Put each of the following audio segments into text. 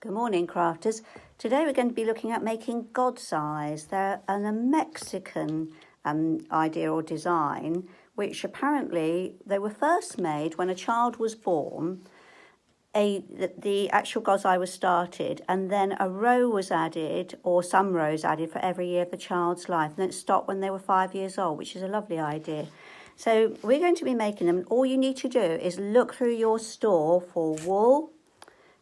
Good morning, crafters. Today we're going to be looking at making God's eyes. They're a Mexican idea or design, which they were first made when a child was born. The actual God's eye was started, and then a row was added, or some rows added, for every year of the child's life. And then it stopped when they were 5 years old, which is a lovely idea. So we're going to be making them. All you need to do is look through your store for wool.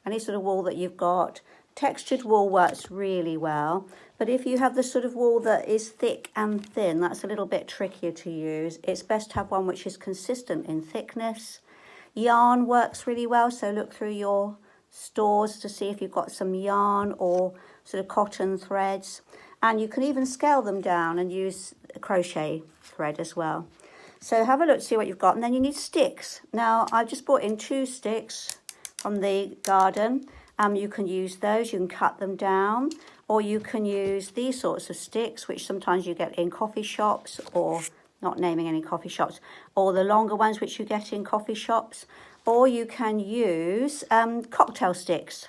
Any sort of wool that you've got. Textured wool works really well, but if you have the sort of wool that is thick and thin, that's a little bit trickier to use. It's best to have one which is consistent in thickness. Yarn works really well, so look through your stores to see if you've got some yarn or sort of cotton threads, and you can even scale them down and use a crochet thread as well. So have a look to see what you've got, and then you need sticks. Now I've just brought in 2 sticks from the garden. You can use those, you can cut them down, or you can use these sorts of sticks, which sometimes you get in coffee shops, or not naming any coffee shops, or the longer ones which you get in coffee shops, or you can use cocktail sticks.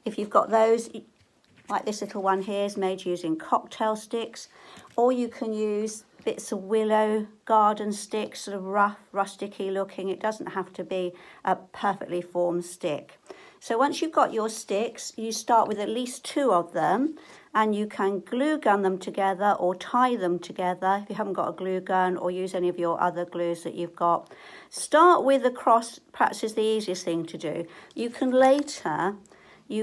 If you've got those, like this little one here is made using cocktail sticks, or you can use bits of willow garden sticks, sort of rough, rusticy looking. It doesn't have to be a perfectly formed stick. So once you've got your sticks, you start with at least 2 of them, and you can glue gun them together or tie them together if you haven't got a glue gun, or use any of your other glues that you've got. Start with a cross, perhaps is the easiest thing to do. You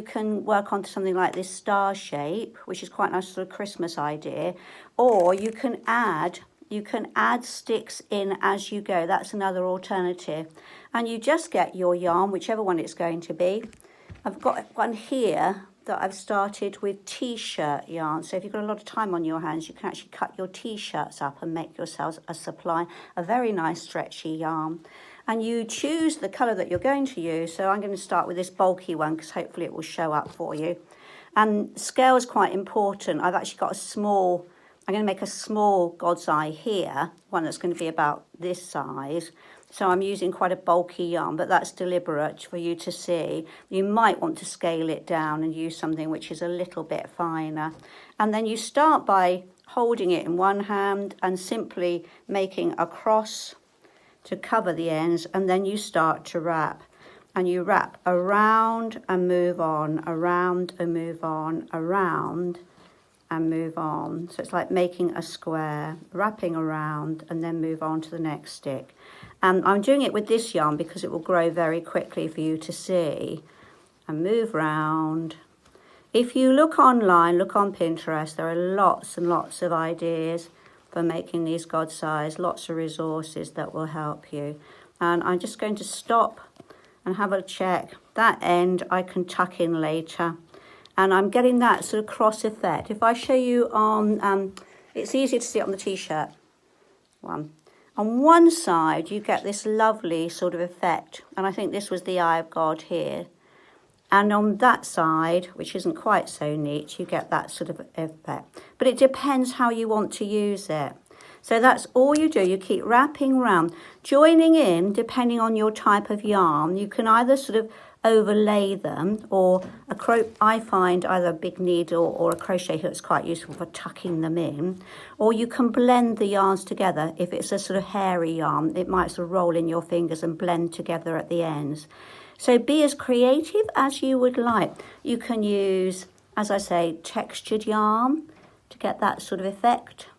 can work onto something like this star shape, which is quite a nice sort of Christmas idea, or you can add sticks in as you go. That's another alternative. And you just get your yarn, whichever one it's going to be. I've got one here that I've started with t-shirt yarn. So if you've got a lot of time on your hands, you can actually cut your t-shirts up and make yourselves a very nice stretchy yarn. And you choose the colour that you're going to use. So I'm going to start with this bulky one because hopefully it will show up for you. And scale is quite important. I've actually got I'm going to make a small God's eye here, one that's going to be about this size. So I'm using quite a bulky yarn, but that's deliberate for you to see. You might want to scale it down and use something which is a little bit finer. And then you start by holding it in one hand and simply making a cross to cover the ends, and then you start to wrap. And you wrap around and move on, around and move on, around and move on. So it's like making a square, wrapping around and then move on to the next stick. And I'm doing it with this yarn because it will grow very quickly for you to see. And move round. If you look online, look on Pinterest, there are lots and lots of ideas for making these God's eyes, lots of resources that will help you. And I'm just going to stop and have a check. That end I can tuck in later. And I'm getting that sort of cross effect. If I show you on, it's easier to see it on the t-shirt one. On one side, you get this lovely sort of effect. And I think this was the eye of God here. And on that side, which isn't quite so neat, you get that sort of effect. But it depends how you want to use it. So that's all you do. You keep wrapping round, joining in, depending on your type of yarn. You can either sort of overlay them, or I find either a big needle or a crochet hook is quite useful for tucking them in, or you can blend the yarns together. If it's a sort of hairy yarn, it might sort of roll in your fingers and blend together at the ends. So be as creative as you would like. You can use, as I say, textured yarn to get that sort of effect.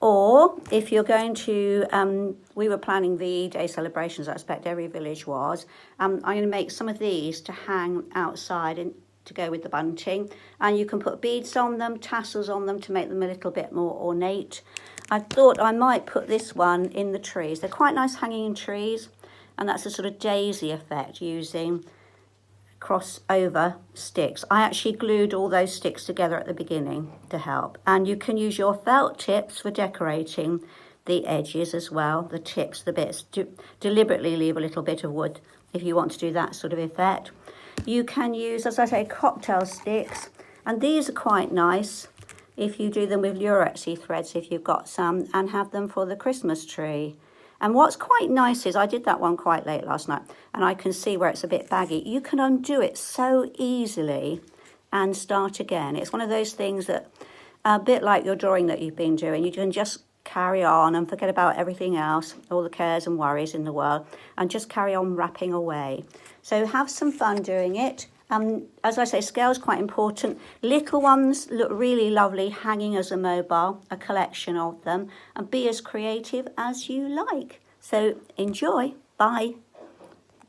Or if you're going to, we were planning VE Day celebrations, I expect every village was. I'm going to make some of these to hang outside and to go with the bunting. And you can put beads on them, tassels on them to make them a little bit more ornate. I thought I might put this one in the trees. They're quite nice hanging in trees. And that's a sort of daisy effect using crossover sticks. I actually glued all those sticks together at the beginning to help. And you can use your felt tips for decorating the edges as well, the tips, the bits. Deliberately leave a little bit of wood if you want to do that sort of effect. You can use, as I say, cocktail sticks. And these are quite nice if you do them with Lurexy threads, if you've got some, and have them for the Christmas tree. And what's quite nice is I did that one quite late last night, and I can see where it's a bit baggy. You can undo it so easily and start again. It's one of those things that, a bit like your drawing that you've been doing, you can just carry on and forget about everything else, all the cares and worries in the world, and just carry on wrapping away. So have some fun doing it. As I say, scale is quite important. Little ones look really lovely hanging as a mobile, a collection of them, and be as creative as you like. So enjoy. Bye.